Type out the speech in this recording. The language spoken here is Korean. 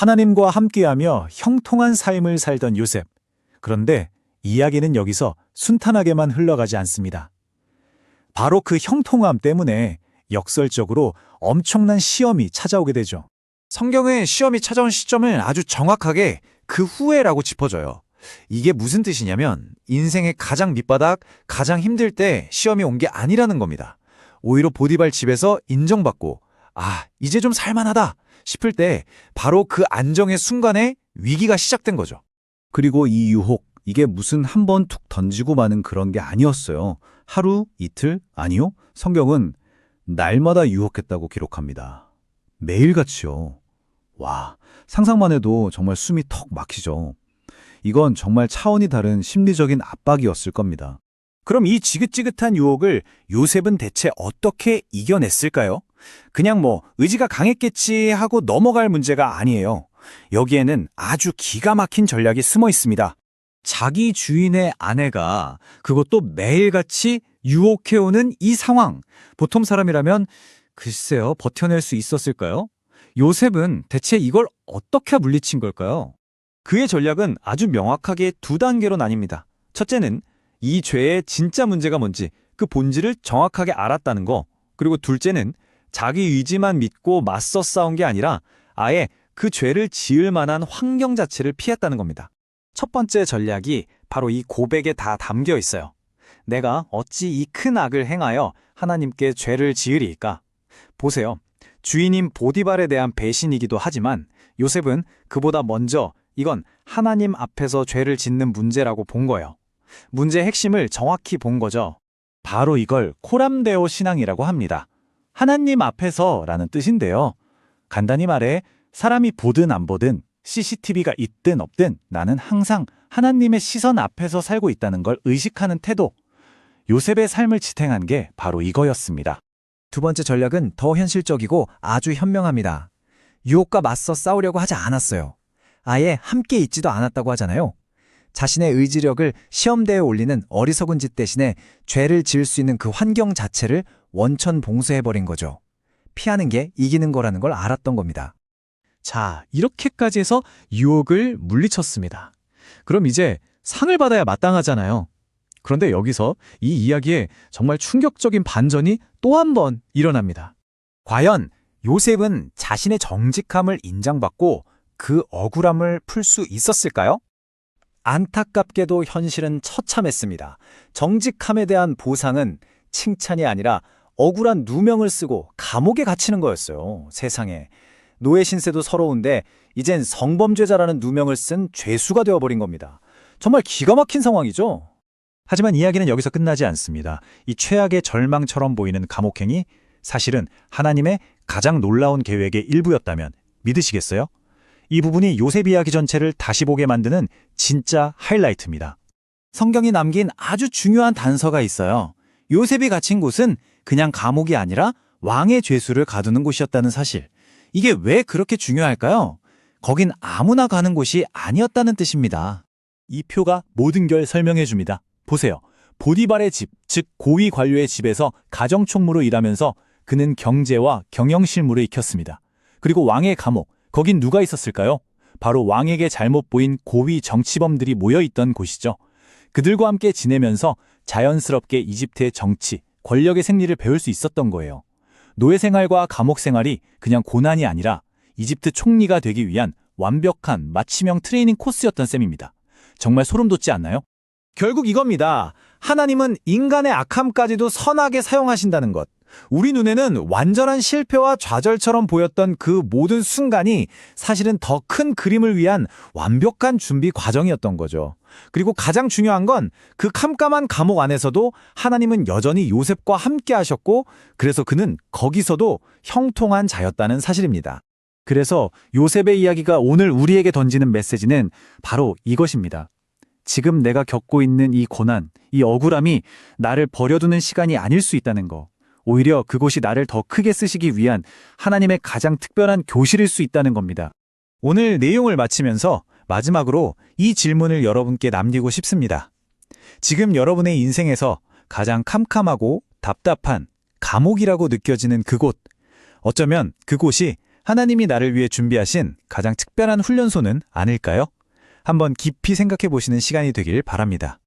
하나님과 함께하며 형통한 삶을 살던 요셉. 그런데 이야기는 여기서 순탄하게만 흘러가지 않습니다. 바로 그 형통함 때문에 역설적으로 엄청난 시험이 찾아오게 되죠. 성경은 시험이 찾아온 시점을 아주 정확하게 그 후에라고 짚어줘요. 이게 무슨 뜻이냐면 인생의 가장 밑바닥, 가장 힘들 때 시험이 온 게 아니라는 겁니다. 오히려 보디발 집에서 인정받고 이제 좀 살만하다 싶을 때 바로 그 안정의 순간에 위기가 시작된 거죠. 그리고 이 유혹, 이게 무슨 한 번 툭 던지고 마는 그런 게 아니었어요. 하루, 이틀, 아니요. 성경은 날마다 유혹했다고 기록합니다. 매일같이요. 와, 상상만 해도 정말 숨이 턱 막히죠. 이건 정말 차원이 다른 심리적인 압박이었을 겁니다. 그럼 이 지긋지긋한 유혹을 요셉은 대체 어떻게 이겨냈을까요? 그냥 의지가 강했겠지 하고 넘어갈 문제가 아니에요. 여기에는 아주 기가 막힌 전략이 숨어 있습니다. 자기 주인의 아내가 그것도 매일같이 유혹해오는 이 상황. 보통 사람이라면 글쎄요, 버텨낼 수 있었을까요? 요셉은 대체 이걸 어떻게 물리친 걸까요? 그의 전략은 아주 명확하게 두 단계로 나뉩니다. 첫째는 이 죄의 진짜 문제가 뭔지 그 본질을 정확하게 알았다는 거. 그리고 둘째는 자기 의지만 믿고 맞서 싸운 게 아니라 아예 그 죄를 지을 만한 환경 자체를 피했다는 겁니다. 첫 번째 전략이 바로 이 고백에 다 담겨 있어요. 내가 어찌 이 큰 악을 행하여 하나님께 죄를 지으리이까? 보세요. 주인인 보디발에 대한 배신이기도 하지만 요셉은 그보다 먼저 이건 하나님 앞에서 죄를 짓는 문제라고 본 거예요. 문제의 핵심을 정확히 본 거죠. 바로 이걸 코람데오 신앙이라고 합니다. 하나님 앞에서라는 뜻인데요. 간단히 말해 사람이 보든 안 보든 CCTV가 있든 없든 나는 항상 하나님의 시선 앞에서 살고 있다는 걸 의식하는 태도. 요셉의 삶을 지탱한 게 바로 이거였습니다. 두 번째 전략은 더 현실적이고 아주 현명합니다. 유혹과 맞서 싸우려고 하지 않았어요. 아예 함께 있지도 않았다고 하잖아요. 자신의 의지력을 시험대에 올리는 어리석은 짓 대신에 죄를 지을 수 있는 그 환경 자체를 원천 봉쇄해버린 거죠. 피하는 게 이기는 거라는 걸 알았던 겁니다. 자, 이렇게까지 해서 유혹을 물리쳤습니다. 그럼 이제 상을 받아야 마땅하잖아요. 그런데 여기서 이 이야기에 정말 충격적인 반전이 또 한 번 일어납니다. 과연 요셉은 자신의 정직함을 인정받고 그 억울함을 풀 수 있었을까요? 안타깝게도 현실은 처참했습니다. 정직함에 대한 보상은 칭찬이 아니라 억울한 누명을 쓰고 감옥에 갇히는 거였어요. 세상에. 노예 신세도 서러운데 이젠 성범죄자라는 누명을 쓴 죄수가 되어버린 겁니다. 정말 기가 막힌 상황이죠. 하지만 이야기는 여기서 끝나지 않습니다. 이 최악의 절망처럼 보이는 감옥행이 사실은 하나님의 가장 놀라운 계획의 일부였다면 믿으시겠어요? 이 부분이 요셉 이야기 전체를 다시 보게 만드는 진짜 하이라이트입니다. 성경이 남긴 아주 중요한 단서가 있어요. 요셉이 갇힌 곳은 그냥 감옥이 아니라 왕의 죄수를 가두는 곳이었다는 사실. 이게 왜 그렇게 중요할까요? 거긴 아무나 가는 곳이 아니었다는 뜻입니다. 이 표가 모든 걸 설명해 줍니다. 보세요. 보디발의 집, 즉 고위 관료의 집에서 가정총무로 일하면서 그는 경제와 경영실무를 익혔습니다. 그리고 왕의 감옥, 거긴 누가 있었을까요? 바로 왕에게 잘못 보인 고위 정치범들이 모여있던 곳이죠. 그들과 함께 지내면서 자연스럽게 이집트의 정치, 권력의 생리를 배울 수 있었던 거예요. 노예 생활과 감옥 생활이 그냥 고난이 아니라 이집트 총리가 되기 위한 완벽한 마취형 트레이닝 코스였던 셈입니다. 정말 소름 돋지 않나요? 결국 이겁니다. 하나님은 인간의 악함까지도 선하게 사용하신다는 것. 우리 눈에는 완전한 실패와 좌절처럼 보였던 그 모든 순간이 사실은 더 큰 그림을 위한 완벽한 준비 과정이었던 거죠. 그리고 가장 중요한 건 그 캄캄한 감옥 안에서도 하나님은 여전히 요셉과 함께 하셨고 그래서 그는 거기서도 형통한 자였다는 사실입니다. 그래서 요셉의 이야기가 오늘 우리에게 던지는 메시지는 바로 이것입니다. 지금 내가 겪고 있는 이 고난, 이 억울함이 나를 버려두는 시간이 아닐 수 있다는 거. 오히려 그곳이 나를 더 크게 쓰시기 위한 하나님의 가장 특별한 교실일 수 있다는 겁니다. 오늘 내용을 마치면서 마지막으로 이 질문을 여러분께 남기고 싶습니다. 지금 여러분의 인생에서 가장 캄캄하고 답답한 감옥이라고 느껴지는 그곳, 어쩌면 그곳이 하나님이 나를 위해 준비하신 가장 특별한 훈련소는 아닐까요? 한번 깊이 생각해 보시는 시간이 되길 바랍니다.